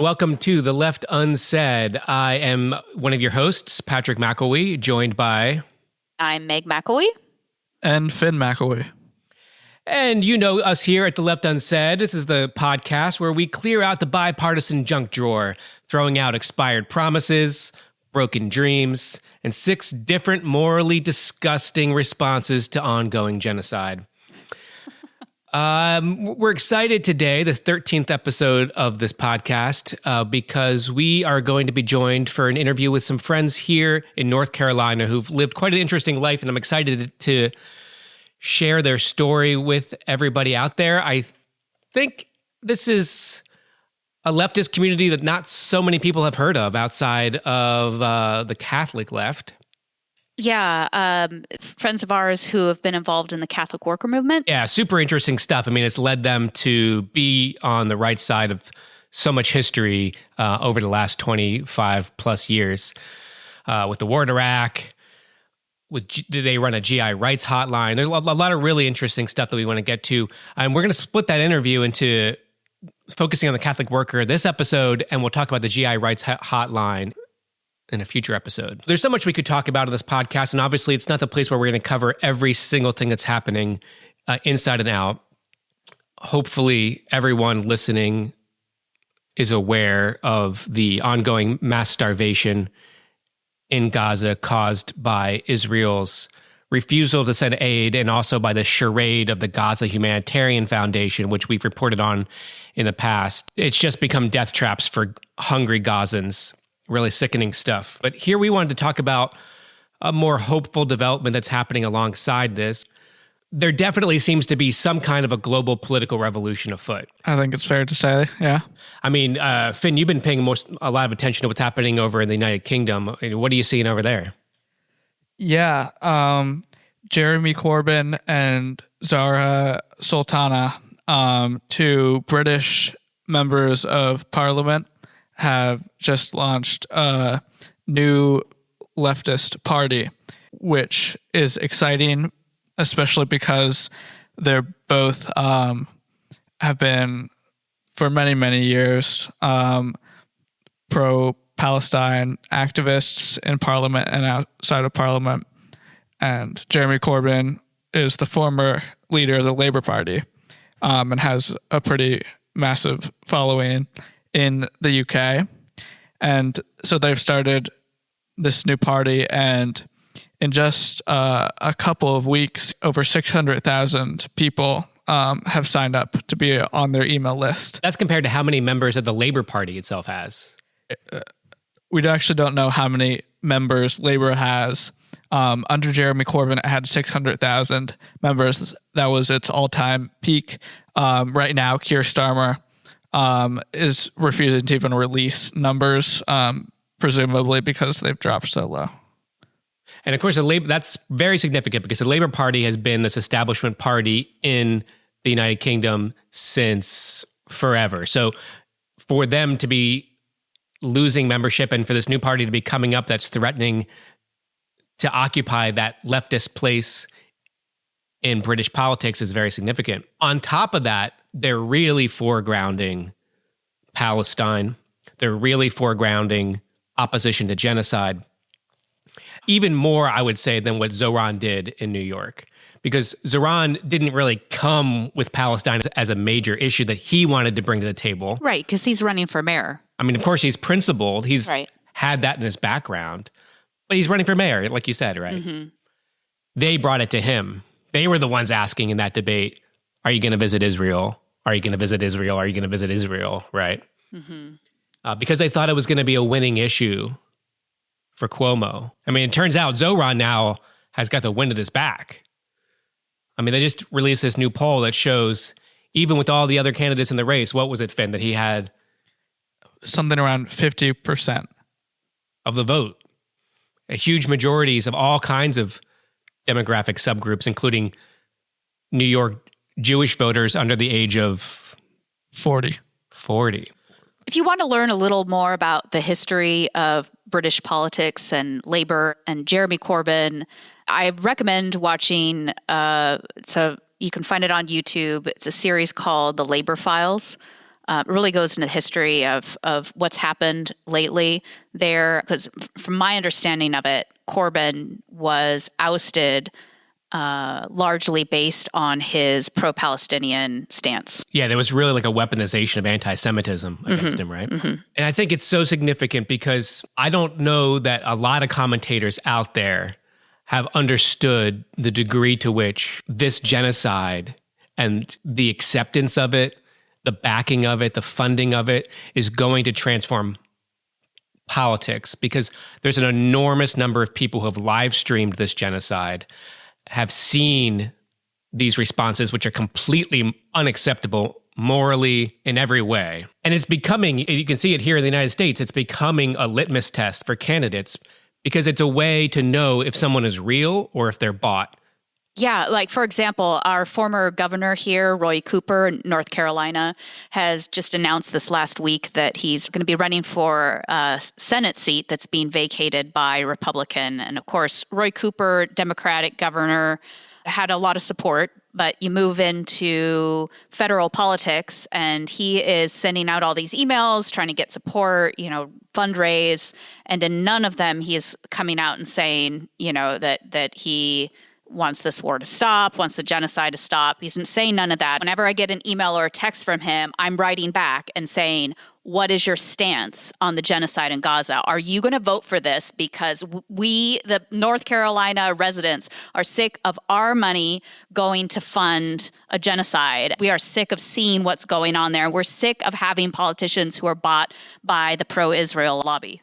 Welcome to The Left Unsaid. I am one of your hosts, Patrick McElwee, joined by... I'm Meg McElwee. And Finn McElwee. And you know us here at The Left Unsaid. This is the podcast where we clear out the bipartisan junk drawer, throwing out expired promises, broken dreams, and 6 different morally disgusting responses to ongoing genocide. We're excited today, the 13th episode of this podcast, because we are going to be joined for an interview with some friends here in North Carolina who've lived quite an interesting life, and I'm excited to share their story with everybody out there. I think this is a leftist community that not so many people have heard of outside of the Catholic left. Yeah, friends of ours who have been involved in the Catholic worker movement. Yeah, super interesting stuff. I mean, it's led them to be on the right side of so much history over the last 25 plus years. With the war in Iraq, they run a GI rights hotline. There's a lot of really interesting stuff that we want to get to. And we're going to split that interview into focusing on the Catholic worker this episode, and we'll talk about the GI rights hotline in a future episode. There's so much we could talk about in this podcast, and obviously it's not the place where we're going to cover every single thing that's happening inside and out. Hopefully everyone listening is aware of the ongoing mass starvation in Gaza caused by Israel's refusal to send aid, and also by the charade of the Gaza Humanitarian Foundation, which we've reported on in the past. It's just become death traps for hungry Gazans. Really sickening stuff. But here we wanted to talk about a more hopeful development that's happening alongside this. There definitely seems to be some kind of a global political revolution afoot. I think it's fair to say, yeah. I mean, Finn, you've been paying a lot of attention to what's happening over in the United Kingdom. What are you seeing over there? Yeah, Jeremy Corbyn and Zara Sultana, 2 British members of Parliament, have just launched a new leftist party, which is exciting, especially because they're both have been for many, many years pro-Palestine activists in Parliament and outside of Parliament. And Jeremy Corbyn is the former leader of the Labour Party and has a pretty massive following in the UK. And so they've started this new party, and in just a couple of weeks, over 600,000 people have signed up to be on their email list. That's compared to how many members of the Labour Party itself has. We actually don't know how many members Labour has. Under Jeremy Corbyn, it had 600,000 members. That was its all-time peak. Right now, Keir Starmer is refusing to even release numbers, presumably because they've dropped so low. And of course, that's very significant because the Labour Party has been this establishment party in the United Kingdom since forever. So for them to be losing membership and for this new party to be coming up that's threatening to occupy that leftist place in British politics is very significant. On top of that, they're really foregrounding Palestine. They're really foregrounding opposition to genocide. Even more, I would say, than what Zoran did in New York. Because Zoran didn't really come with Palestine as a major issue that he wanted to bring to the table. Right, because he's running for mayor. I mean, of course, he's principled. He's had that in his background. But he's running for mayor, like you said, right? Mm-hmm. They brought it to him. They were the ones asking in that debate, are you going to visit Israel? Are you going to visit Israel? Are you going to visit Israel? Right? Mm-hmm. Because they thought it was going to be a winning issue for Cuomo. I mean, it turns out Zoran now has got the wind at his back. I mean, they just released this new poll that shows, even with all the other candidates in the race, what was it, Finn, that he had? Something around 50% of the vote. Huge majorities of all kinds of demographic subgroups, including New York Jewish voters under the age of 40. If you want to learn a little more about the history of British politics and Labour and Jeremy Corbyn, I recommend watching, so you can find it on YouTube. It's a series called The Labour Files. It really goes into the history of what's happened lately there. Because from my understanding of it, Corbyn was ousted largely based on his pro-Palestinian stance. Yeah, there was really like a weaponization of anti-Semitism against him, right? And I think it's so significant because I don't know that a lot of commentators out there have understood the degree to which this genocide and the acceptance of it, the backing of it, the funding of it is going to transform politics, because there's an enormous number of people who have live streamed this genocide, have seen these responses, which are completely unacceptable morally in every way. And it's becoming, you can see it here in the United States, it's becoming a litmus test for candidates because it's a way to know if someone is real or if they're bought. Yeah, like for example, our former governor here, Roy Cooper, in North Carolina, has just announced this last week that he's going to be running for a Senate seat that's being vacated by a Republican. And of course, Roy Cooper, Democratic governor, had a lot of support, but you move into federal politics and he is sending out all these emails, trying to get support, fundraise, and in none of them he is coming out and saying, that he wants this war to stop, wants the genocide to stop. He's saying none of that. Whenever I get an email or a text from him, I'm writing back and saying, what is your stance on the genocide in Gaza? Are you going to vote for this? Because we, the North Carolina residents, are sick of our money going to fund a genocide. We are sick of seeing what's going on there. We're sick of having politicians who are bought by the pro-Israel lobby.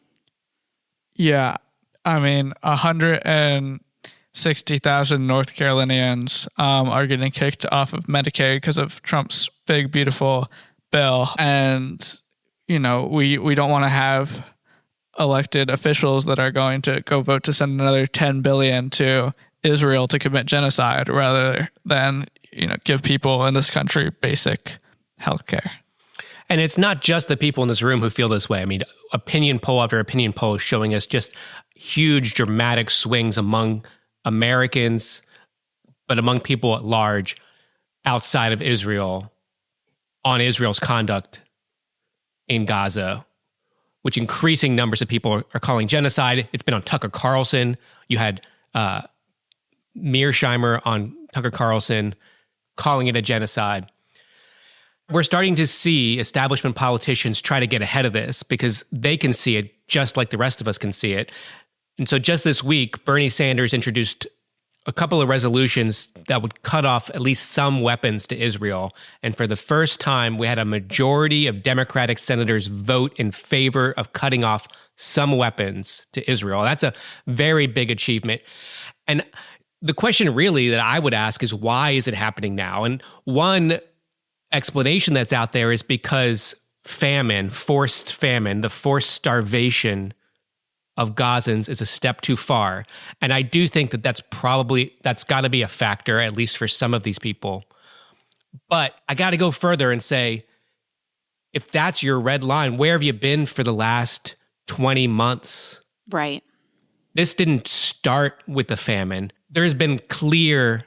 Yeah, 160,000 North Carolinians are getting kicked off of Medicaid because of Trump's big, beautiful bill. And, we don't want to have elected officials that are going to go vote to send another $10 billion to Israel to commit genocide rather than, give people in this country basic health care. And it's not just the people in this room who feel this way. Opinion poll after opinion poll is showing us just huge, dramatic swings among Americans, but among people at large outside of Israel on Israel's conduct in Gaza, which increasing numbers of people are calling genocide. It's been on Tucker Carlson. You had Mearsheimer on Tucker Carlson calling it a genocide. We're starting to see establishment politicians try to get ahead of this because they can see it just like the rest of us can see it. And so just this week, Bernie Sanders introduced a couple of resolutions that would cut off at least some weapons to Israel. And for the first time, we had a majority of Democratic senators vote in favor of cutting off some weapons to Israel. That's a very big achievement. And the question really that I would ask is, why is it happening now? And one explanation that's out there is because forced famine, the forced starvation of Gazans is a step too far. And I do think that that's got to be a factor, at least for some of these people. But I got to go further and say, if that's your red line, where have you been for the last 20 months? Right. This didn't start with the famine. There's been clear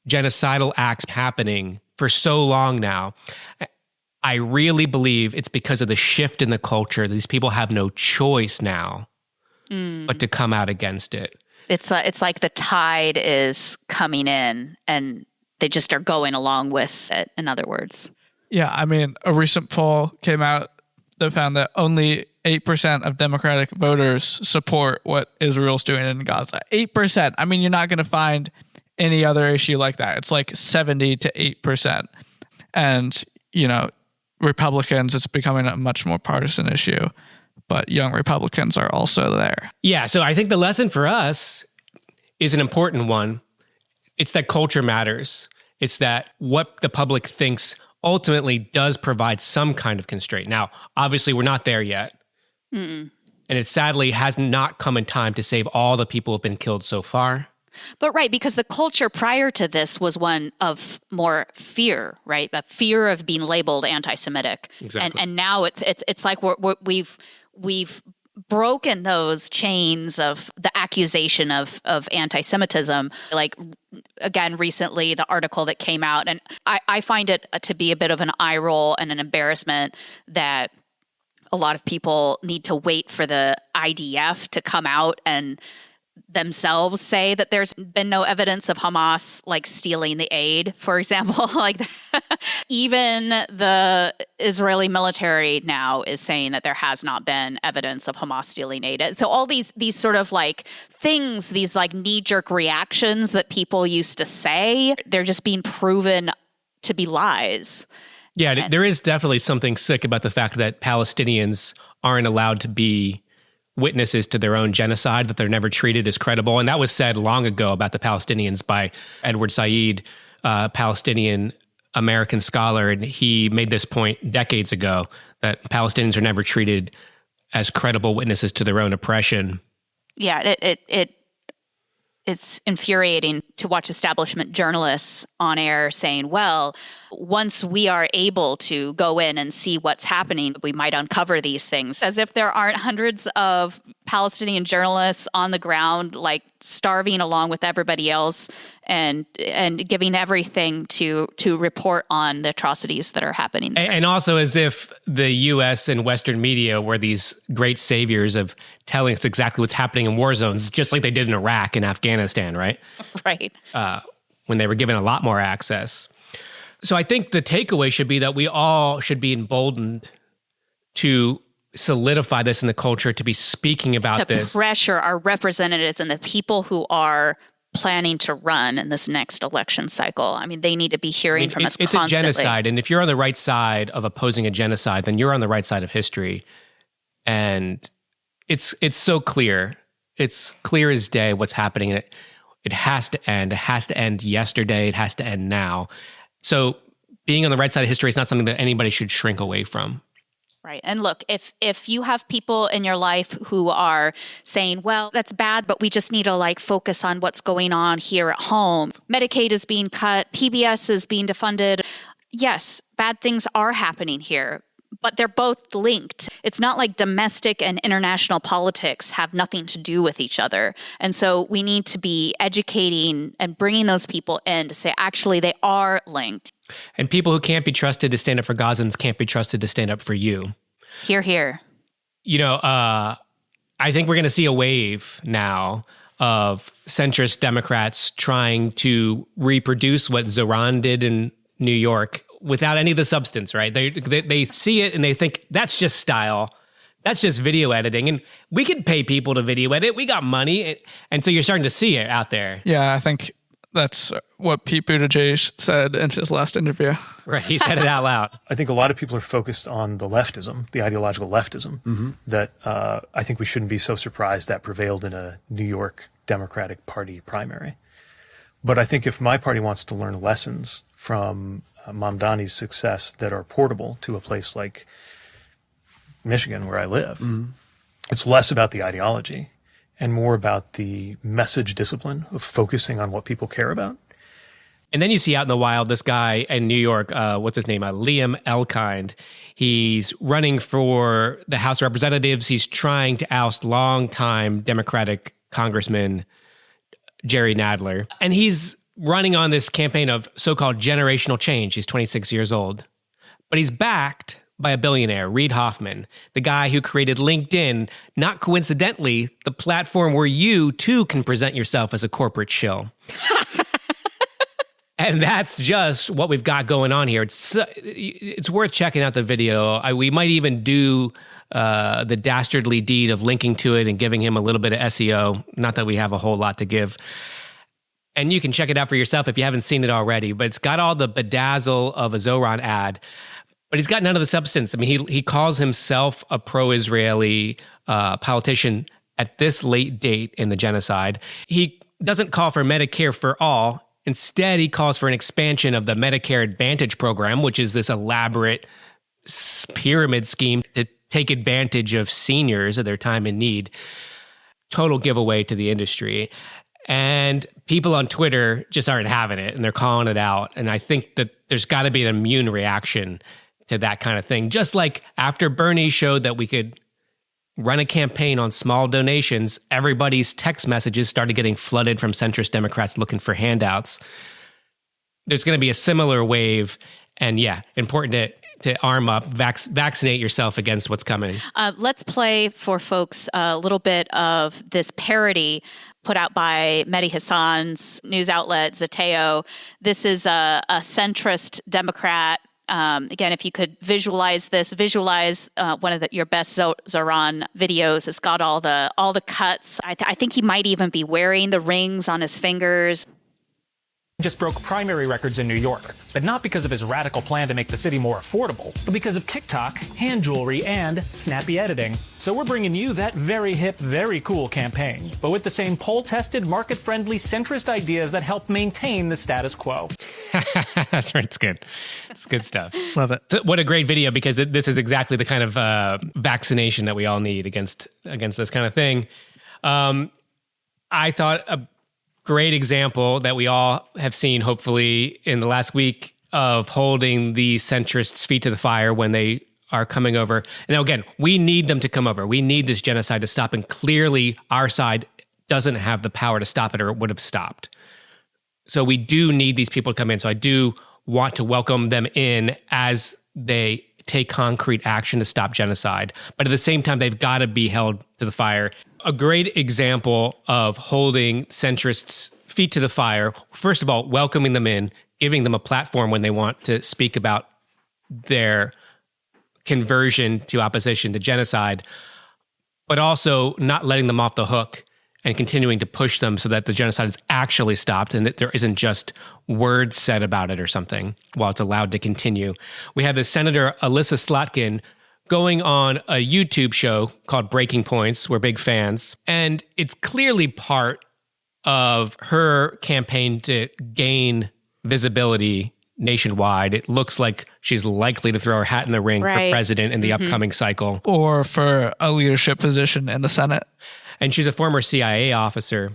genocidal acts happening for so long now. I really believe it's because of the shift in the culture. These people have no choice now but to come out against it. It's like the tide is coming in and they just are going along with it, in other words. Yeah, a recent poll came out that found that only 8% of Democratic voters support what Israel's doing in Gaza. 8%. You're not going to find any other issue like that. It's like 70 to 8%. And, Republicans, it's becoming a much more partisan issue. But young Republicans are also there. Yeah, so I think the lesson for us is an important one. It's that culture matters. It's that what the public thinks ultimately does provide some kind of constraint. Now, obviously, we're not there yet. And it sadly has not come in time to save all the people who have been killed so far. But right, because the culture prior to this was one of more fear, right? A fear of being labeled anti-Semitic. Exactly. And now it's like we've broken those chains of the accusation of anti-Semitism. Like, again, recently, the article that came out, and I find it to be a bit of an eye roll and an embarrassment that a lot of people need to wait for the IDF to come out and themselves say that there's been no evidence of Hamas like stealing the aid, for example. Like even the Israeli military now is saying that there has not been evidence of Hamas stealing aid. So all these sort of like things, these like knee-jerk reactions that people used to say, they're just being proven to be lies. Yeah, there is definitely something sick about the fact that Palestinians aren't allowed to be witnesses to their own genocide, that they're never treated as credible. And that was said long ago about the Palestinians by Edward Said, Palestinian American scholar. And he made this point decades ago that Palestinians are never treated as credible witnesses to their own oppression. Yeah, it's infuriating to watch establishment journalists on air saying, well, once we are able to go in and see what's happening, we might uncover these things, as if there aren't hundreds of Palestinian journalists on the ground, like starving along with everybody else and giving everything to report on the atrocities that are happening there. And also as if the U.S. and Western media were these great saviors of telling us exactly what's happening in war zones, just like they did in Iraq and Afghanistan, right? Right. When they were given a lot more access. So I think the takeaway should be that we all should be emboldened to solidify this in the culture, to be speaking about this. To pressure our representatives and the people who are planning to run in this next election cycle. I mean, they need to be hearing from us constantly. It's a genocide, and if you're on the right side of opposing a genocide, then you're on the right side of history. And it's so clear. It's clear as day what's happening. It has to end. It has to end yesterday. It has to end now. So being on the right side of history is not something that anybody should shrink away from. Right. And look, if you have people in your life who are saying, well, that's bad, but we just need to like focus on what's going on here at home. Medicaid is being cut. PBS is being defunded. Yes, bad things are happening here, but they're both linked. It's not like domestic and international politics have nothing to do with each other. And so we need to be educating and bringing those people in to say, actually, they are linked. And people who can't be trusted to stand up for Gazans can't be trusted to stand up for you. Hear, hear. You know, I think we're going to see a wave now of centrist Democrats trying to reproduce what Zoran did in New York without any of the substance, right? They see it and they think, that's just style. That's just video editing. And we can pay people to video edit. We got money. And so you're starting to see it out there. Yeah, I think that's what Pete Buttigieg said in his last interview. Right, he said it out loud. I think a lot of people are focused on the leftism, the ideological leftism, that I think we shouldn't be so surprised that prevailed in a New York Democratic Party primary. But I think if my party wants to learn lessons from Mamdani's success that are portable to a place like Michigan, where I live, it's less about the ideology and more about the message discipline of focusing on what people care about. And then you see out in the wild this guy in New York, what's his name? Liam Elkind. He's running for the House of Representatives. He's trying to oust longtime Democratic Congressman Jerry Nadler. And he's running on this campaign of so-called generational change. He's 26 years old. But he's backed by a billionaire, Reid Hoffman, the guy who created LinkedIn, not coincidentally, the platform where you, too, can present yourself as a corporate shill. And that's just what we've got going on here. It's worth checking out the video. We might even do the dastardly deed of linking to it and giving him a little bit of SEO. Not that we have a whole lot to give. And you can check it out for yourself if you haven't seen it already. But it's got all the bedazzle of a Zoran ad. But he's got none of the substance. I mean, he calls himself a pro-Israeli politician at this late date in the genocide. He doesn't call for Medicare for all. Instead, he calls for an expansion of the Medicare Advantage program, which is this elaborate pyramid scheme to take advantage of seniors at their time in need. Total giveaway to the industry. And people on Twitter just aren't having it, and they're calling it out. And I think that there's got to be an immune reaction to that kind of thing. Just like after Bernie showed that we could run a campaign on small donations, everybody's text messages started getting flooded from centrist Democrats looking for handouts. There's going to be a similar wave. And yeah, important to arm up, vaccinate yourself against what's coming. Let's play for folks a little bit of this parody put out by Mehdi Hassan's news outlet, Zateo. This is a centrist Democrat. Again, if you could visualize this, one of your best Zoran videos. It's got all the cuts. I think he might even be wearing the rings on his fingers. Just broke primary records in New York, but not because of his radical plan to make the city more affordable, but because of TikTok, hand jewelry, and snappy editing. So we're bringing you that very hip, very cool campaign, but with the same poll-tested, market-friendly, centrist ideas that help maintain the status quo. That's right. It's good. It's good stuff. Love it. So what a great video, because this is exactly the kind of vaccination that we all need against this kind of thing. I thought a great example that we all have seen, hopefully, in the last week of holding the centrists' feet to the fire when they are coming over. And now, again, we need them to come over. We need this genocide to stop. And clearly, our side doesn't have the power to stop it, or it would have stopped. So we do need these people to come in. So I do want to welcome them in as they take concrete action to stop genocide. But at the same time, they've got to be held to the fire. A great example of holding centrists' feet to the fire, first of all, welcoming them in, giving them a platform when they want to speak about their conversion to opposition to genocide, but also not letting them off the hook and continuing to push them so that the genocide is actually stopped and that there isn't just words said about it or something while it's allowed to continue. We have the Senator Alyssa Slotkin going on a YouTube show called Breaking Points. We're big fans. And it's clearly part of her campaign to gain visibility nationwide. It looks like she's likely to throw her hat in the ring for president in the upcoming cycle. Or for a leadership position in the Senate. And she's a former CIA officer.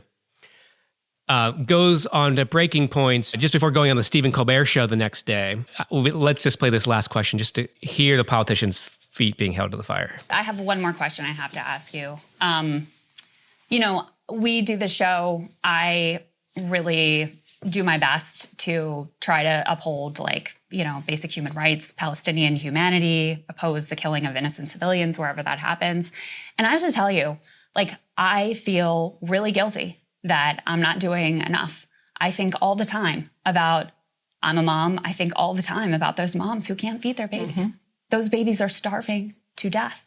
Goes on to Breaking Points just before going on the Stephen Colbert show the next day. Let's just play this last question just to hear the politicians' feet being held to the fire. I have one more question I have to ask you. We do the show. I really do my best to try to uphold, basic human rights, Palestinian humanity, oppose the killing of innocent civilians wherever that happens. And I have to tell you, I feel really guilty that I'm not doing enough. I think all the time about, I'm a mom, I think all the time about those moms who can't feed their babies. Mm-hmm. Those babies are starving to death.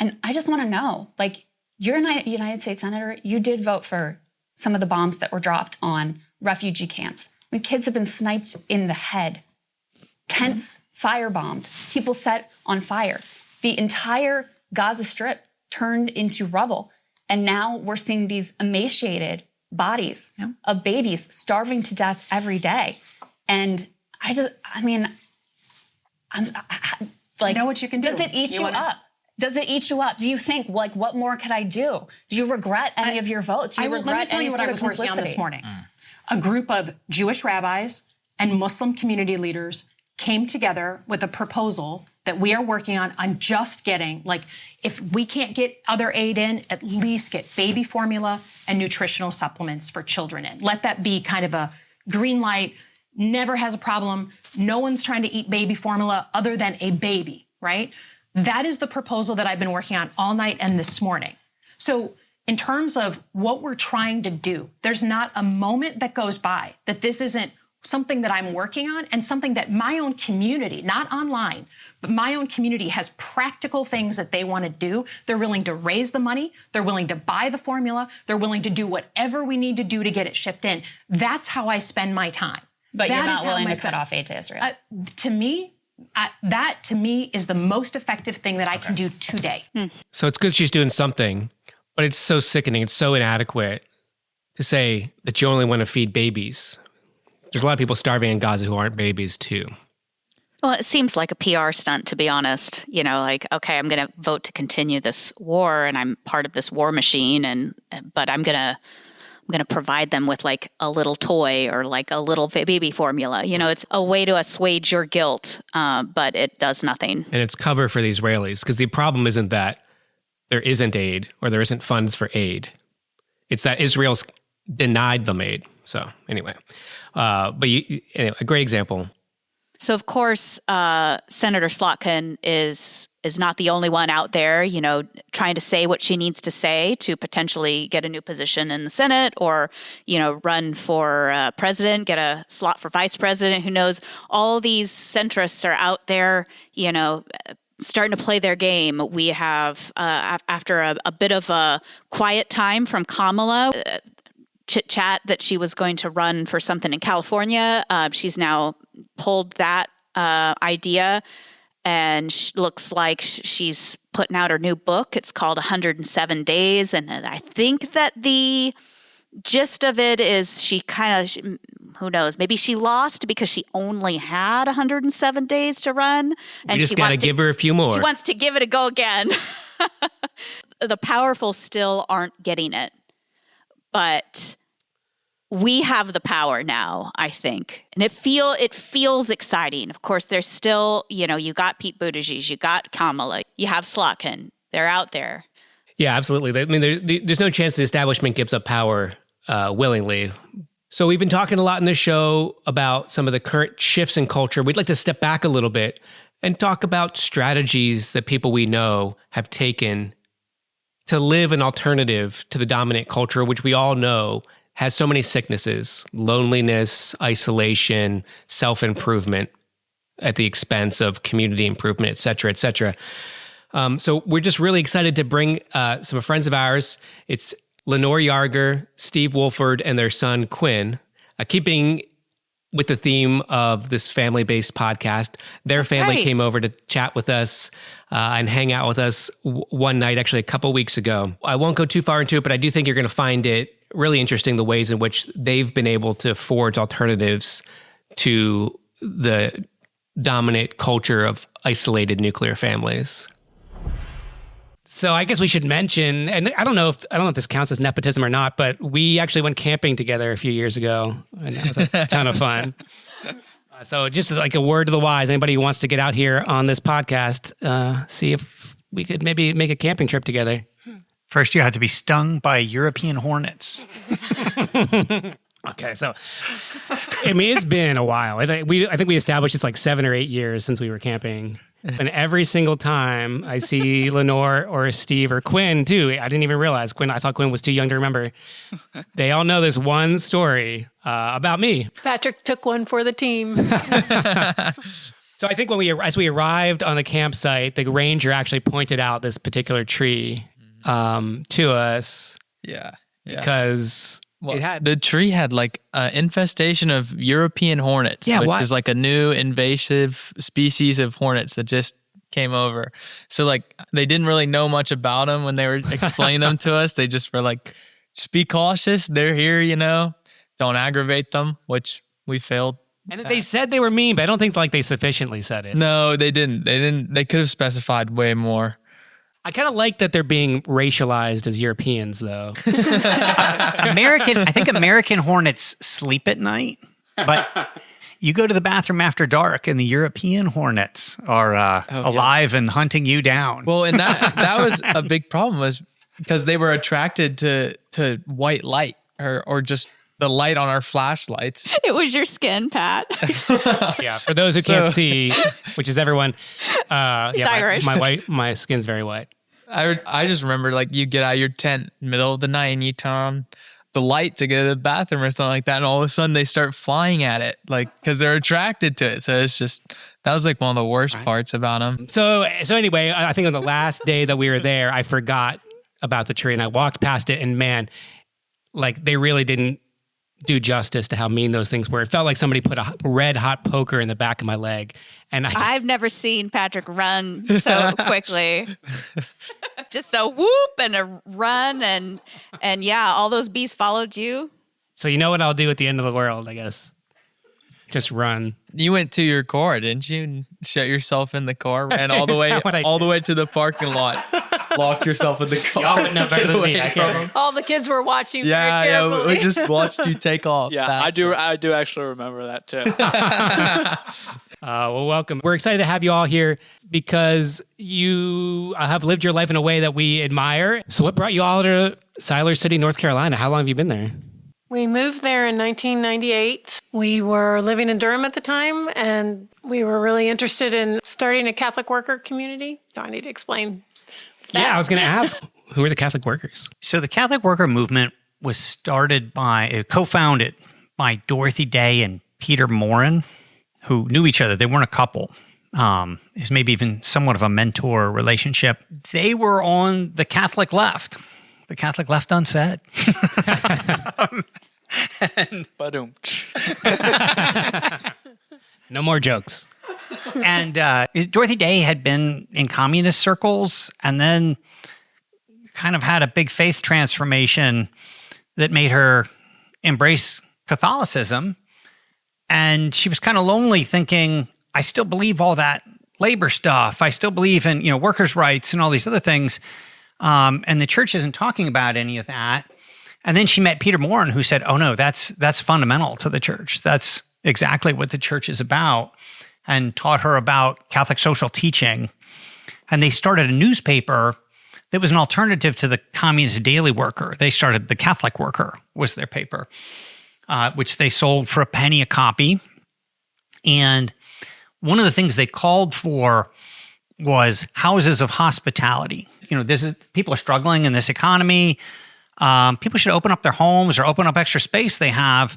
And I just want to know, you're a United States Senator, you did vote for some of the bombs that were dropped on refugee camps. When kids have been sniped in the head, tents firebombed, people set on fire. The entire Gaza Strip turned into rubble. And now we're seeing these emaciated bodies of babies starving to death every day. And I know what you can do. Does it eat you up? Does it eat you up? Do you think, what more could I do? Do you regret any of your votes? Do you regret let me tell you what I was working on this morning. A group of Jewish rabbis and Muslim community leaders came together with a proposal that we are working on just getting, if we can't get other aid in, at least get baby formula and nutritional supplements for children in. Let that be kind of a green light, never has a problem. No one's trying to eat baby formula other than a baby, right? That is the proposal that I've been working on all night and this morning. So in terms of what we're trying to do, there's not a moment that goes by that this isn't something that I'm working on and something that my own community, not online, but my own community has practical things that they want to do. They're willing to raise the money. They're willing to buy the formula. They're willing to do whatever we need to do to get it shipped in. That's how I spend my time. But you're not willing to cut off aid to Israel. That to me is the most effective thing that I can do today. So it's good she's doing something, but it's so sickening. It's so inadequate to say that you only want to feed babies. There's a lot of people starving in Gaza who aren't babies too. Well, it seems like a PR stunt, to be honest. Okay, I'm going to vote to continue this war, and I'm part of this war machine, but I'm going to provide them with a little toy or a little baby formula. It's a way to assuage your guilt, but it does nothing. And it's cover for the Israelis, because the problem isn't that there isn't aid or there isn't funds for aid. It's that Israel's denied them aid. So anyway, anyway, a great example. So of course, Senator Slotkin is not the only one out there, trying to say what she needs to say to potentially get a new position in the Senate or, run for president, get a slot for vice president. Who knows? All these centrists are out there, starting to play their game. We have, after a bit of a quiet time from Kamala, chit-chat that she was going to run for something in California. She's now pulled that idea, and looks like she's putting out her new book. It's called 107 Days, and I think that the gist of it is she kind of, who knows, maybe she lost because she only had 107 days to run. And you just got to give her a few more. She wants to give it a go again. The powerful still aren't getting it. But we have the power now, I think. And it feels exciting. Of course, there's still, you got Pete Buttigieg, you got Kamala, you have Slotkin. They're out there. Yeah, absolutely. I mean, there's no chance the establishment gives up power willingly. So we've been talking a lot in this show about some of the current shifts in culture. We'd like to step back a little bit and talk about strategies that people we know have taken to live an alternative to the dominant culture, which we all know has so many sicknesses: loneliness, isolation, self-improvement at the expense of community improvement, et cetera, et cetera. So we're just really excited to bring some friends of ours. It's Lenore Yarger, Steve Woolford, and their son, Quinn. Keeping with the theme of this family-based podcast, their family came over to chat with us and hang out with us one night, actually a couple weeks ago. I won't go too far into it, but I do think you're going to find it really interesting, the ways in which they've been able to forge alternatives to the dominant culture of isolated nuclear families. So I guess we should mention, and I don't know if this counts as nepotism or not, but we actually went camping together a few years ago, and that was a ton of fun. So just like a word to the wise, anybody who wants to get out here on this podcast, see if we could maybe make a camping trip together. First, you have to be stung by European hornets. Okay, so I mean, it's been a while. I think we established it's like 7 or 8 years since we were camping. And every single time I see Lenore or Steve or Quinn too, I didn't even realize I thought Quinn was too young to remember. They all know this one story about me. Patrick took one for the team. So I think as we arrived on the campsite, the ranger actually pointed out this particular tree to us. Yeah. Because the tree had like an infestation of European hornets, which is like a new invasive species of hornets that just came over. So like they didn't really know much about them when they were explaining them to us. They just were like, just be cautious. They're here, don't aggravate them, which we failed. And they said they were mean, but I don't think like they sufficiently said it. No, they didn't. They could have specified way more. I kind of like that they're being racialized as Europeans, though. I think American hornets sleep at night, but you go to the bathroom after dark, and the European hornets are alive and hunting you down. Well, and that was a big problem, was because they were attracted to white light or just the light on our flashlights. It was your skin, Pat. Yeah, for those who can't see, which is everyone. Irish. My skin's very white. I just remember like you get out of your tent middle of the night and you turn on the light to go to the bathroom or something like that, and all of a sudden they start flying at it, like because they're attracted to it. So it's just, that was like one of the worst parts about them. So anyway, I think on the last day that we were there, I forgot about the tree and I walked past it, and man, like they really didn't do justice to how mean those things were. It felt like somebody put a red hot poker in the back of my leg. And I've never seen Patrick run so quickly. Just a whoop and a run, and yeah, all those bees followed you. So you know what I'll do at the end of the world, I guess? Just run. You went to your car, didn't you? And shut yourself in the car, ran all the way to the parking lot. Locked yourself in the car. Y'all would know better than me. All the kids were watching very Yeah, carefully. we just watched you take off. Yeah, I do actually remember that too. Well, welcome. We're excited to have you all here because you have lived your life in a way that we admire. So what brought you all to Siler City, North Carolina? How long have you been there? We moved there in 1998. We were living in Durham at the time, and we were really interested in starting a Catholic worker community. Do I need to explain that? Yeah, I was going to ask, who are the Catholic workers? So the Catholic worker movement was co-founded by Dorothy Day and Peter Morin, who knew each other. They weren't a couple. It's maybe even somewhat of a mentor relationship. They were on the Catholic left. The Catholic left unsaid. Ba-doom. No more jokes. And Dorothy Day had been in communist circles and then kind of had a big faith transformation that made her embrace Catholicism. And she was kind of lonely thinking, I still believe all that labor stuff. I still believe in, workers' rights and all these other things. And the church isn't talking about any of that. And then she met Peter Morin, who said, oh no, that's fundamental to the church. That's exactly what the church is about, and taught her about Catholic social teaching. And they started a newspaper that was an alternative to the Communist Daily Worker. They started the Catholic Worker was their paper, which they sold for a penny a copy. And one of the things they called for was houses of hospitality. People are struggling in this economy. People should open up their homes or open up extra space they have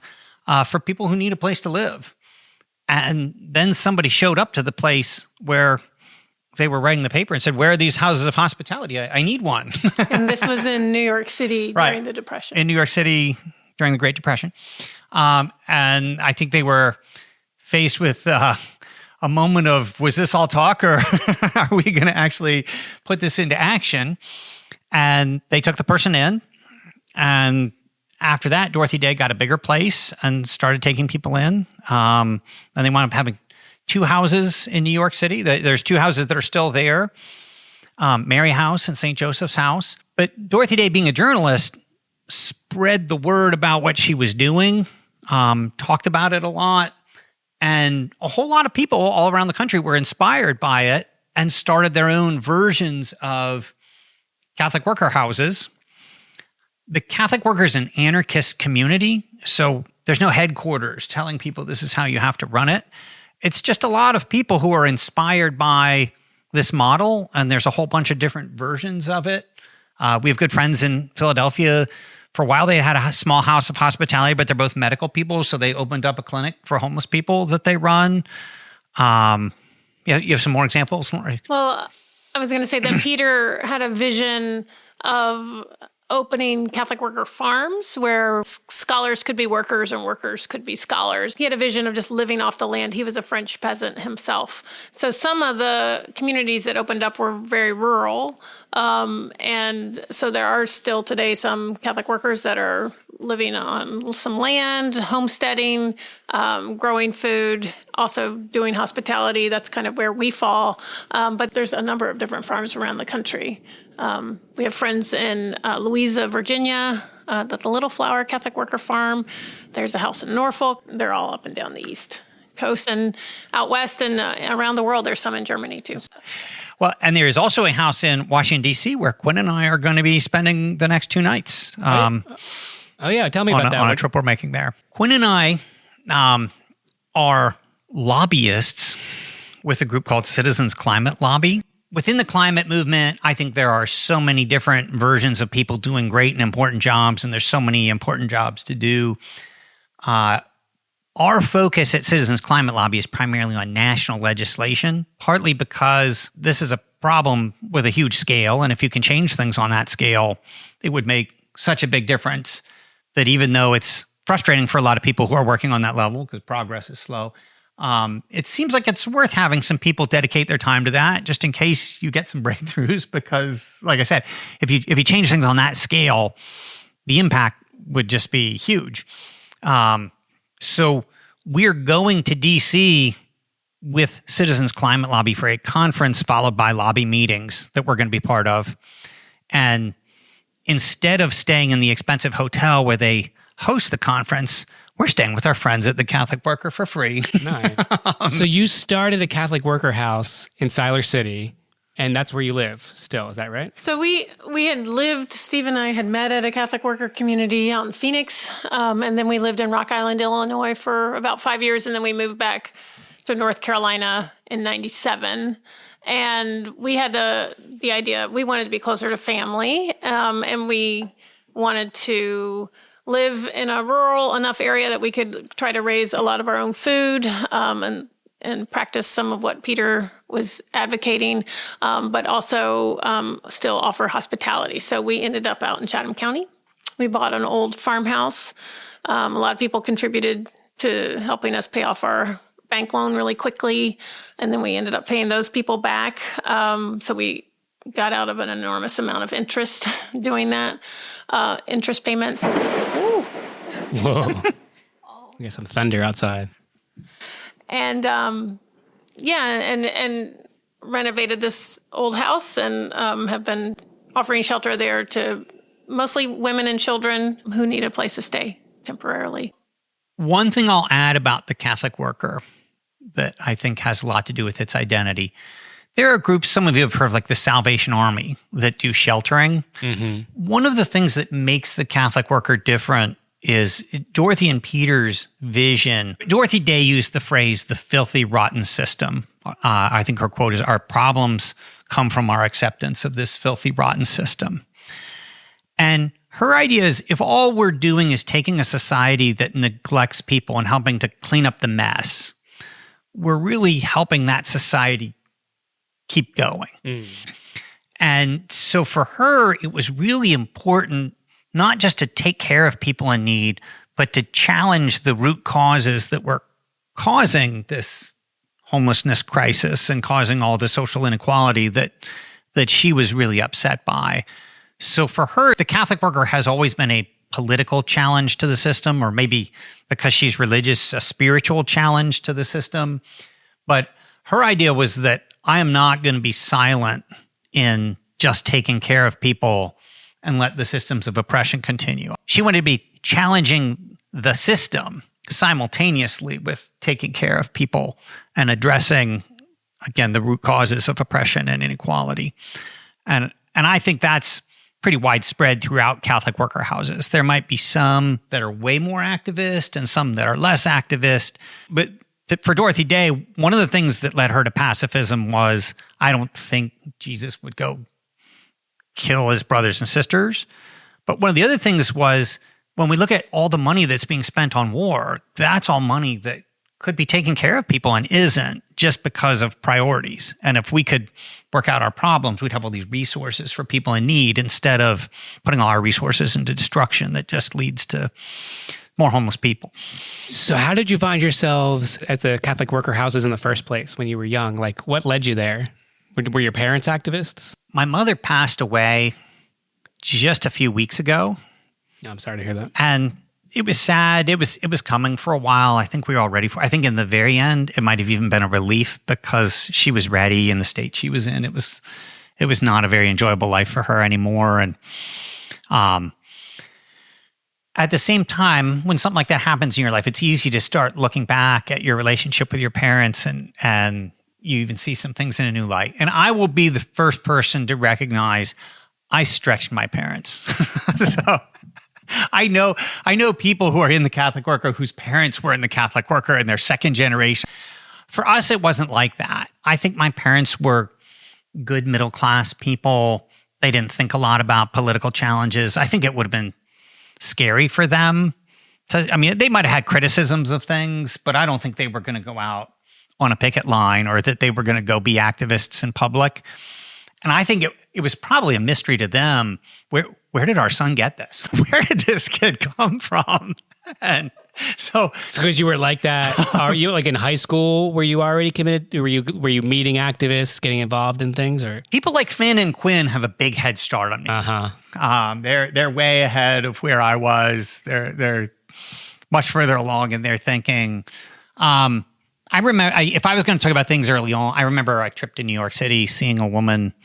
for people who need a place to live. And then somebody showed up to the place where they were writing the paper and said, where are these houses of hospitality? I need one. And this was in New York City during the Depression. In New York City during the Great Depression. And I think they were faced with a moment of, was this all talk, or are we going to actually put this into action? And they took the person in. And after that, Dorothy Day got a bigger place and started taking people in. And they wound up having 2 houses in New York City. There's 2 houses that are still there, Mary House and St. Joseph's House. But Dorothy Day, being a journalist, spread the word about what she was doing, talked about it a lot. And a whole lot of people all around the country were inspired by it and started their own versions of Catholic worker houses. The Catholic worker is an anarchist community, so there's no headquarters telling people this is how you have to run it. It's just a lot of people who are inspired by this model, and there's a whole bunch of different versions of it. We have good friends in Philadelphia. For a while, they had a small house of hospitality, but they're both medical people, so they opened up a clinic for homeless people that they run. You have some more examples? Well, I was going to say that Peter had a vision of opening Catholic worker farms where scholars could be workers and workers could be scholars. He had a vision of just living off the land. He was a French peasant himself. So some of the communities that opened up were very rural. And so there are still today some Catholic workers that are living on some land, homesteading, growing food, also doing hospitality. That's kind of where we fall. But there's a number of different farms around the country. We have friends in Louisa, Virginia, the Little Flower Catholic Worker Farm. There's a house in Norfolk. They're all up and down the East Coast and out west and around the world. There's some in Germany too. Well, and there is also a house in Washington, D.C. where Quinn and I are going to be spending the next 2 nights. Oh, yeah. Tell me about that. On a trip we're making there. Quinn and I are lobbyists with a group called Citizens Climate Lobby. Within the climate movement, I think there are so many different versions of people doing great and important jobs, and there's so many important jobs to do. Our focus at Citizens Climate Lobby is primarily on national legislation, partly because this is a problem with a huge scale, and if you can change things on that scale, it would make such a big difference that even though it's frustrating for a lot of people who are working on that level because progress is slow, it seems like it's worth having some people dedicate their time to that just in case you get some breakthroughs because, like I said, if you change things on that scale, the impact would just be huge. So we're going to D.C. with Citizens Climate Lobby for a conference followed by lobby meetings that we're going to be part of. And instead of staying in the expensive hotel where they host the conference, we're staying with our friends at the Catholic Worker for free. Nice. So you started a Catholic Worker house in Siler City, and that's where you live still. Is that right? So we had lived, Steve and I had met at a Catholic worker community out in Phoenix. And then we lived in Rock Island, Illinois for about 5 years. And then we moved back to North Carolina in 97. And we had the idea, we wanted to be closer to family. And we wanted to live in a rural enough area that we could try to raise a lot of our own food and practice some of what Peter was advocating, but also still offer hospitality. So we ended up out in Chatham County. We bought an old farmhouse. A lot of people contributed to helping us pay off our bank loan really quickly, and then we ended up paying those people back. So we got out of an enormous amount of interest doing that, interest payments. Ooh. Whoa. We got some thunder outside. And and renovated this old house and have been offering shelter there to mostly women and children who need a place to stay temporarily. One thing I'll add about the Catholic Worker that I think has a lot to do with its identity. There are groups, some of you have heard of, like the Salvation Army, that do sheltering. Mm-hmm. One of the things that makes the Catholic Worker different is Dorothy and Peter's vision. Dorothy Day used the phrase, the filthy, rotten system. I think her quote is, our problems come from our acceptance of this filthy, rotten system. And her idea is, if all we're doing is taking a society that neglects people and helping to clean up the mess, we're really helping that society keep going. Mm. And so for her, it was really important not just to take care of people in need, but to challenge the root causes that were causing this homelessness crisis and causing all the social inequality that she was really upset by. So for her, the Catholic Worker has always been a political challenge to the system, or maybe because she's religious, a spiritual challenge to the system. But her idea was that I am not going to be silent in just taking care of people and let the systems of oppression continue. She wanted to be challenging the system simultaneously with taking care of people and addressing, again, the root causes of oppression and inequality. And I think that's pretty widespread throughout Catholic worker houses. There might be some that are way more activist and some that are less activist. But for Dorothy Day, one of the things that led her to pacifism was, I don't think Jesus would go kill his brothers and sisters. But one of the other things was, when we look at all the money that's being spent on war, that's all money that could be taking care of people and isn't, just because of priorities. And if we could work out our problems, we'd have all these resources for people in need, instead of putting all our resources into destruction that just leads to more homeless people. So how did you find yourselves at the Catholic worker houses in the first place when you were young? Like, what led you there? Were your parents activists? My mother passed away just a few weeks ago. I'm sorry to hear that. And it was sad. It was coming for a while. I think we were all ready for it. I think in the very end, it might have even been a relief, because she was ready in the state she was in. It was not a very enjoyable life for her anymore. And at the same time, when something like that happens in your life, it's easy to start looking back at your relationship with your parents, and you even see some things in a new light. And I will be the first person to recognize I stretched my parents. So I know people who are in the Catholic worker whose parents were in the Catholic worker and they're second generation. For us, it wasn't like that. I think my parents were good middle-class people. They didn't think a lot about political challenges. I think it would have been scary for them. They might have had criticisms of things, but I don't think they were going to go out on a picket line, or that they were going to go be activists in public. And I think it was probably a mystery to them. Where did our son get this? Where did this kid come from? And so because you were like that, are you like in high school? Were you already committed? Were you meeting activists, getting involved in things? Or people like Finn and Quinn have a big head start on me. They're way ahead of where I was. They're much further along in their thinking. I remember, if I was going to talk about things early on, I remember a trip to New York City, seeing a woman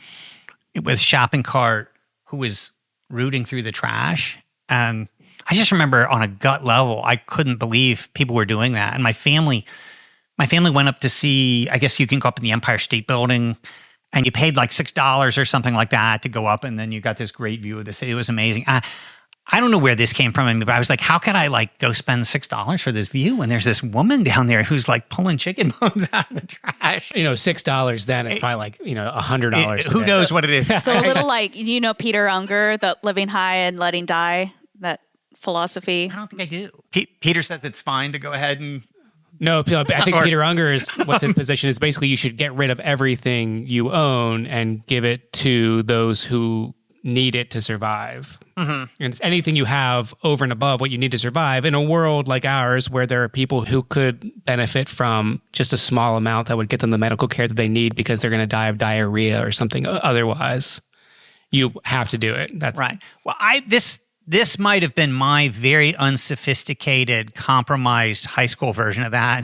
with a shopping cart who was rooting through the trash. And I just remember on a gut level, I couldn't believe people were doing that. And my family went up to see, I guess you can go up in the Empire State Building, and you paid like $6 or something like that to go up, and then you got this great view of the city. It was amazing. I don't know where this came from, but I was like, how could I like go spend $6 for this view when there's this woman down there who's like pulling chicken bones out of the trash? $6 then it's probably like, $100. Who knows what it is? So a little like, do you know Peter Unger, the living high and letting die, that philosophy? I don't think I do. Peter says it's fine to go ahead and... No, I think Peter Unger what's his position is basically you should get rid of everything you own and give it to those who need it to survive. And it's anything you have over and above what you need to survive in a world like ours where there are people who could benefit from just a small amount that would get them the medical care that they need because they're going to die of diarrhea or something otherwise. You have to do it. That's right. Well, this might have been my very unsophisticated, compromised high school version of that.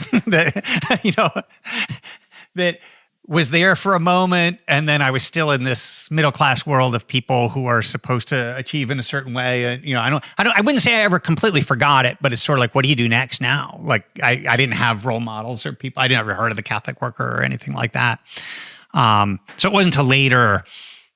that was there for a moment, and then I was still in this middle class world of people who are supposed to achieve in a certain way. And I wouldn't say I ever completely forgot it, but it's sort of like, what do you do next now? Like I didn't have role models or people. I didn't ever heard of the Catholic Worker or anything like that. So it wasn't until later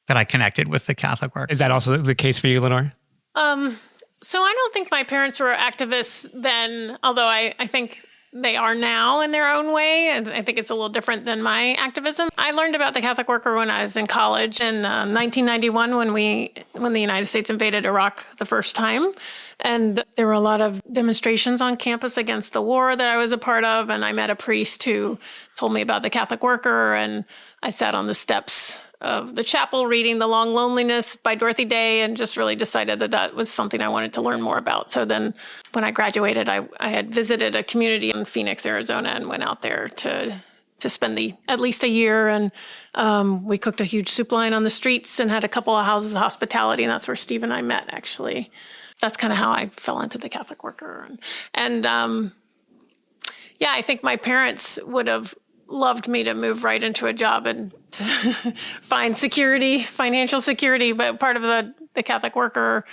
that I connected with the Catholic Worker. Is that also the case for you, Lenore? So I don't think my parents were activists then, although I think they are now in their own way. And I think it's a little different than my activism. I learned about the Catholic Worker when I was in college in 1991 when the United States invaded Iraq the first time. And there were a lot of demonstrations on campus against the war that I was a part of. And I met a priest who told me about the Catholic Worker. And I sat on the steps of the chapel reading The Long Loneliness by Dorothy Day and just really decided that was something I wanted to learn more about. So then when I graduated, I had visited a community in Phoenix, Arizona, and went out there to spend at least a year. And we cooked a huge soup line on the streets and had a couple of houses of hospitality. And that's where Steve and I met, actually. That's kind of how I fell into the Catholic Worker. And I think my parents would have loved me to move right into a job and to find security, financial security. But part of the Catholic Worker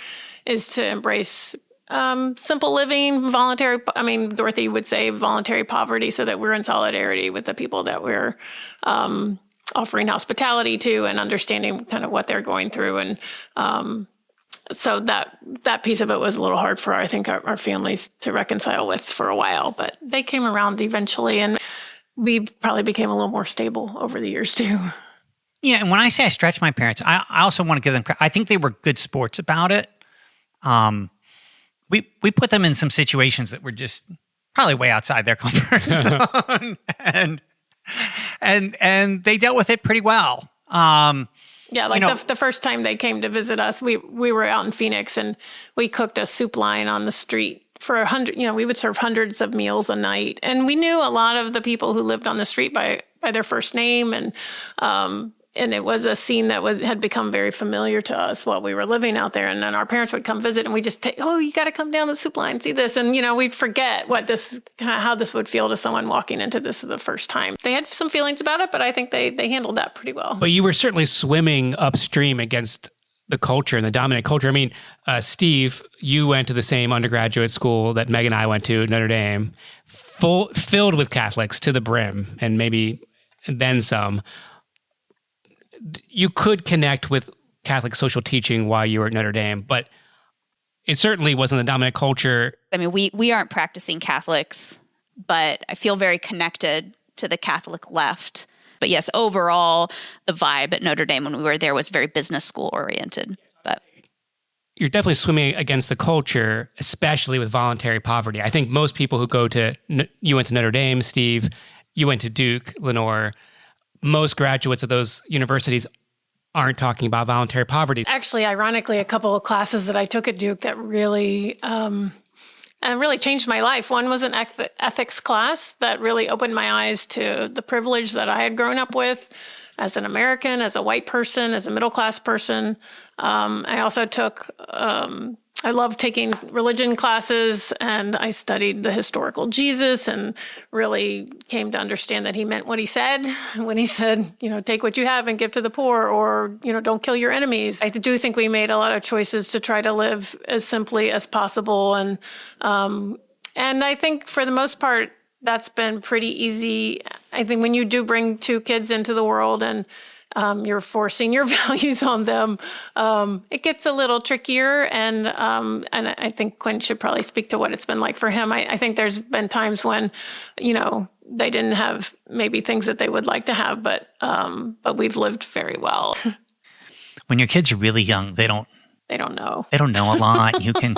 is to embrace simple living, voluntary. I mean, Dorothy would say voluntary poverty, so that we're in solidarity with the people that we're offering hospitality to and understanding kind of what they're going through. And so that piece of it was a little hard for, I think, our families to reconcile with for a while. But they came around eventually, and we probably became a little more stable over the years too. Yeah, and when I say I stretch my parents, I also want to give them credit. I think they were good sports about it. We put them in some situations that were just probably way outside their comfort zone, and they dealt with it pretty well. The first time they came to visit us, we were out in Phoenix and we cooked a soup line on the street for 100. We would serve hundreds of meals a night, and we knew a lot of the people who lived on the street by their first name, and it was a scene that had become very familiar to us while we were living out there. And then our parents would come visit, and we just you got to come down the soup line, see this, and we'd forget how this would feel to someone walking into this for the first time. They had some feelings about it, but I think they handled that pretty well. But you were certainly swimming upstream against the culture and the dominant culture. I mean, Steve, you went to the same undergraduate school that Meg and I went to, Notre Dame, filled with Catholics to the brim, and maybe then some. You could connect with Catholic social teaching while you were at Notre Dame, but it certainly wasn't the dominant culture. I mean, we aren't practicing Catholics, but I feel very connected to the Catholic left. But yes, overall, the vibe at Notre Dame when we were there was very business school oriented. But you're definitely swimming against the culture, especially with voluntary poverty. I think most people who you went to Notre Dame, Steve, you went to Duke, Lenore, most graduates of those universities aren't talking about voluntary poverty. Actually, ironically, a couple of classes that I took at Duke that really changed my life. One was an ethics class that really opened my eyes to the privilege that I had grown up with as an American, as a white person, as a middle-class person. I also took I loved taking religion classes, and I studied the historical Jesus and really came to understand that he meant what he said when he said, take what you have and give to the poor, or, don't kill your enemies. I do think we made a lot of choices to try to live as simply as possible. And I think for the most part, that's been pretty easy. I think when you do bring 2 kids into the world and you're forcing your values on them, it gets a little trickier. And I think Quinn should probably speak to what it's been like for him. I think there's been times when, they didn't have maybe things that they would like to have, but we've lived very well. When your kids are really young, they don't know. They don't know a lot. You can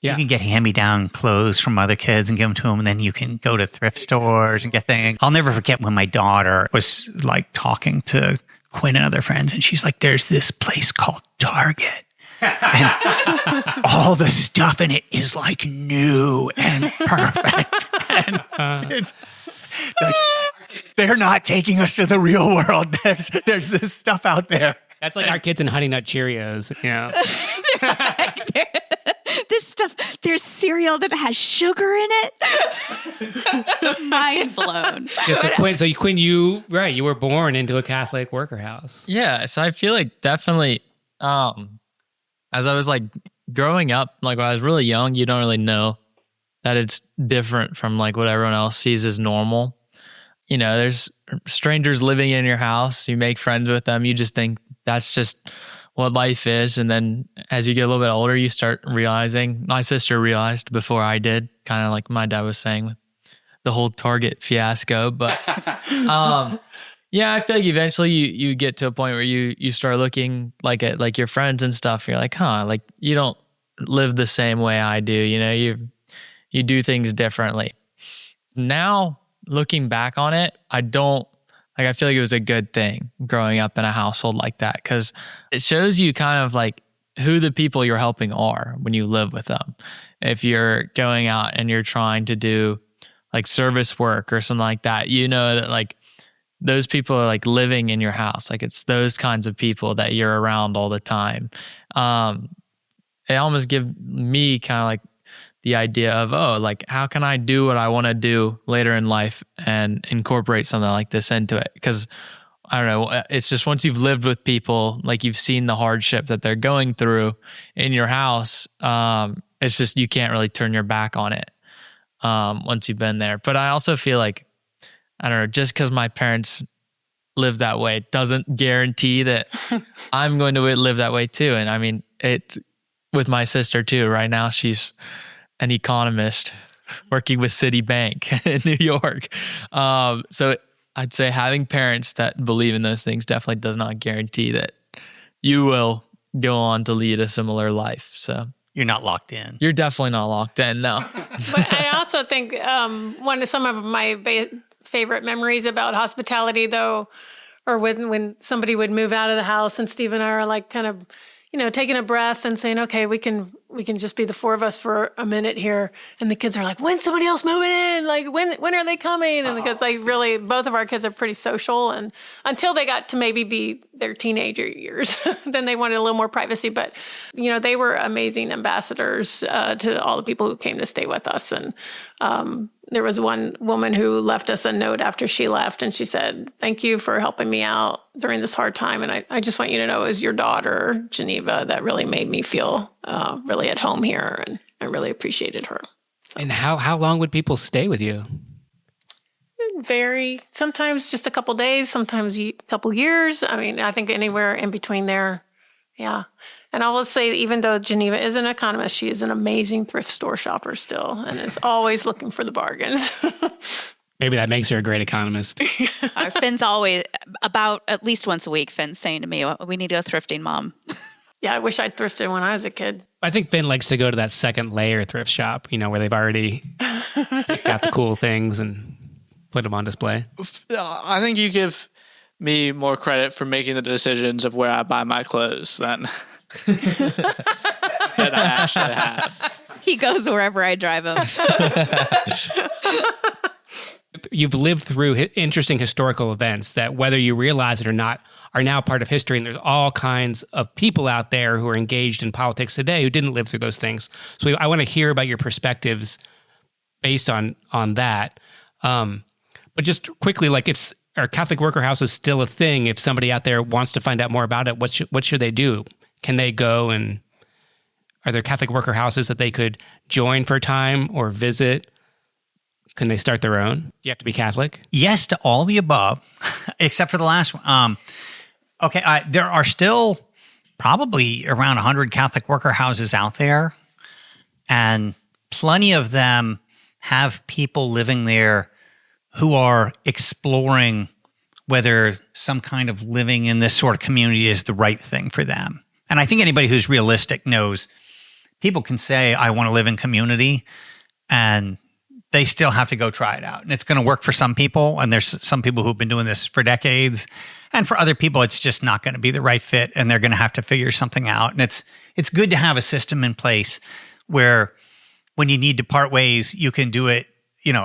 you can get hand-me-down clothes from other kids and give them to them, and then you can go to thrift stores and get things. I'll never forget when my daughter was like talking to Quinn and other friends, and she's like, there's this place called Target. And all the stuff in it is like new and perfect. And it's like, they're not taking us to the real world. There's this stuff out there. That's like our kids in Honey Nut Cheerios. This stuff, there's cereal that has sugar in it. Mind blown. Yeah, so Quinn, you were born into a Catholic worker house. Yeah, so I feel like definitely, as I was like growing up, like when I was really young, you don't really know that it's different from like what everyone else sees as normal. There's strangers living in your house. You make friends with them. You just think that's just what life is. And then as you get a little bit older, you start realizing, my sister realized before I did, kind of like my dad was saying with the whole Target fiasco. But yeah, I feel like eventually you get to a point where you start looking like at like your friends and stuff. You're like, like you don't live the same way I do. You do things differently. Now, looking back on it, I feel like it was a good thing growing up in a household like that, because it shows you kind of like who the people you're helping are when you live with them. If you're going out and you're trying to do like service work or something like that, that like those people are like living in your house. Like it's those kinds of people that you're around all the time. They almost give me kind of like the idea of, like, how can I do what I want to do later in life and incorporate something like this into it? Because I don't know, it's just once you've lived with people, like you've seen the hardship that they're going through in your house, it's just, you can't really turn your back on it once you've been there. But I also feel like, I don't know, just because my parents live that way doesn't guarantee that I'm going to live that way too. And I mean, it's with my sister too. Right now, she's an economist working with Citibank in New York. So I'd say having parents that believe in those things definitely does not guarantee that you will go on to lead a similar life. So you're not locked in. You're definitely not locked in, no. But I also think some of my favorite memories about hospitality, though, or when somebody would move out of the house and Steve and I are like kind of, taking a breath and saying, okay, we can just be the 4 of us for a minute here. And the kids are like, when's somebody else moving in? Like, when are they coming? And because like really, both of our kids are pretty social, and until they got to maybe be their teenager years, then they wanted a little more privacy. But, they were amazing ambassadors to all the people who came to stay with us. And there was one woman who left us a note after she left, and she said, thank you for helping me out during this hard time. And I just want you to know it was your daughter, Geneva, that really made me feel really at home here. And I really appreciated her. So. And how long would people stay with you? It vary. Sometimes just a couple days, sometimes a couple years. I mean, I think anywhere in between there. Yeah. And I will say, even though Geneva is an economist, she is an amazing thrift store shopper still, and is always looking for the bargains. Maybe that makes her a great economist. Finn's always, about at least once a week, Finn's saying to me, we need to go thrifting, Mom. Yeah, I wish I'd thrifted when I was a kid. I think Finn likes to go to that second layer thrift shop, where they've already got the cool things and put them on display. I think you give me more credit for making the decisions of where I buy my clothes than I actually have. He goes wherever I drive him. you've lived through interesting historical events that, whether you realize it or not, are now part of history. And there's all kinds of people out there who are engaged in politics today who didn't live through those things. So I want to hear about your perspectives based on that. But just quickly, like, are Catholic worker houses still a thing? If somebody out there wants to find out more about it, what should they do? Can they go, and are there Catholic worker houses that they could join for a time or visit? Can they start their own? Do you have to be Catholic? Yes to all the above, except for the last one. There are still probably around 100 Catholic worker houses out there, and plenty of them have people living there who are exploring whether some kind of living in this sort of community is the right thing for them. And I think anybody who's realistic knows people can say, I want to live in community, and they still have to go try it out. And it's going to work for some people, and there's some people who've been doing this for decades. And for other people, it's just not going to be the right fit, and they're going to have to figure something out. And it's good to have a system in place where when you need to part ways, you can do it,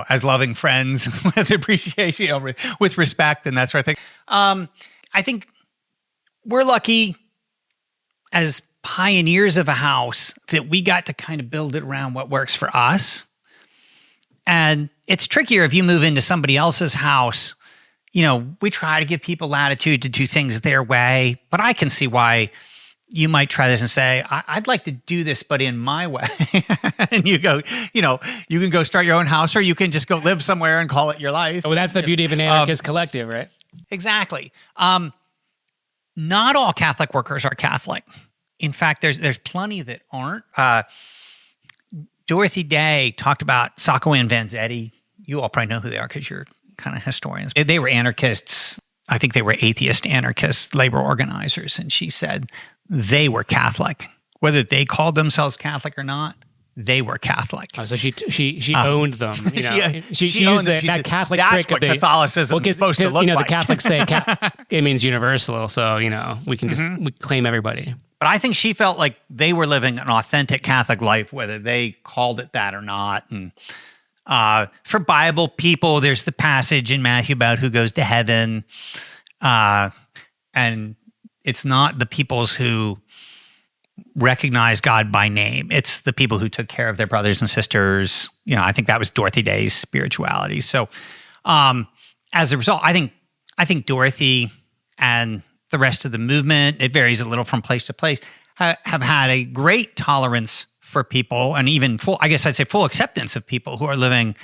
as loving friends with appreciation, with respect and that sort of thing. I think we're lucky as pioneers of a house that we got to kind of build it around what works for us. And it's trickier if you move into somebody else's house. We try to give people latitude to do things their way, but I can see why you might try this and say, I'd like to do this, but in my way. And you go, you can go start your own house, or you can just go live somewhere and call it your life. Well, that's the beauty of an anarchist collective, right? Exactly. Not all Catholic workers are Catholic. In fact, there's plenty that aren't. Dorothy Day talked about Sacco and Vanzetti. You all probably know who they are because you're kind of historians. They were anarchists. I think they were atheist anarchist labor organizers. And she said they were Catholic. Whether they called themselves Catholic or not, they were Catholic. Oh, so she owned them. She used that Catholic that's trick what of Catholicism is supposed to look like. The Catholics say it means universal. So, we can just we claim everybody. But I think she felt like they were living an authentic Catholic life, whether they called it that or not. And for Bible people, there's the passage in Matthew about who goes to heaven. And it's not the peoples who recognize God by name. It's the people who took care of their brothers and sisters. I think that was Dorothy Day's spirituality. So as a result, I think Dorothy and the rest of the movement, it varies a little from place to place, have had a great tolerance for people, and even full acceptance of people who are living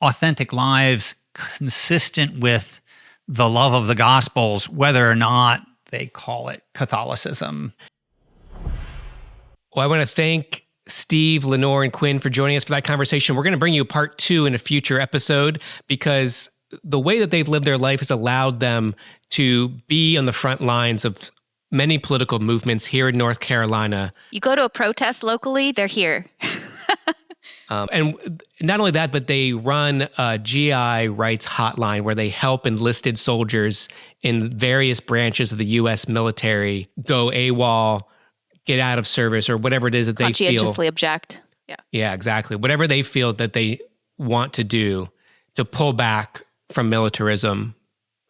authentic lives consistent with the love of the Gospels, whether or not they call it Catholicism. Well, I want to thank Steve, Lenore, and Quinn for joining us for that conversation. We're going to bring you part 2 in a future episode, because the way that they've lived their life has allowed them to be on the front lines of many political movements here in North Carolina. You go to a protest locally, they're here. And not only that, but they run a GI rights hotline where they help enlisted soldiers in various branches of the U.S. military go AWOL, get out of service, or whatever it is that they feel. Conscientiously object. Yeah, exactly. Whatever they feel that they want to do to pull back from militarism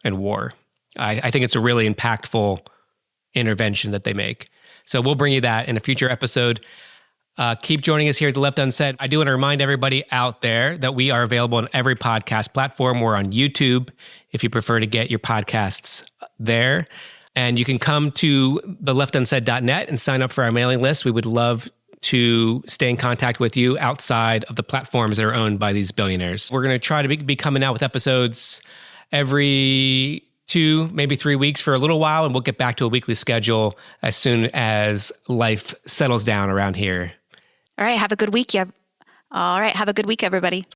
and war. I think it's a really impactful intervention that they make. So we'll bring you that in a future episode. Keep joining us here at The Left Unsaid. I do want to remind everybody out there that we are available on every podcast platform. We're on YouTube if you prefer to get your podcasts there. And you can come to theleftunsaid.net and sign up for our mailing list. We would love to stay in contact with you outside of the platforms that are owned by these billionaires. We're going to try to be coming out with episodes every 2, maybe 3 weeks for a little while, and we'll get back to a weekly schedule as soon as life settles down around here. All right, have a good week. All right, have a good week, everybody.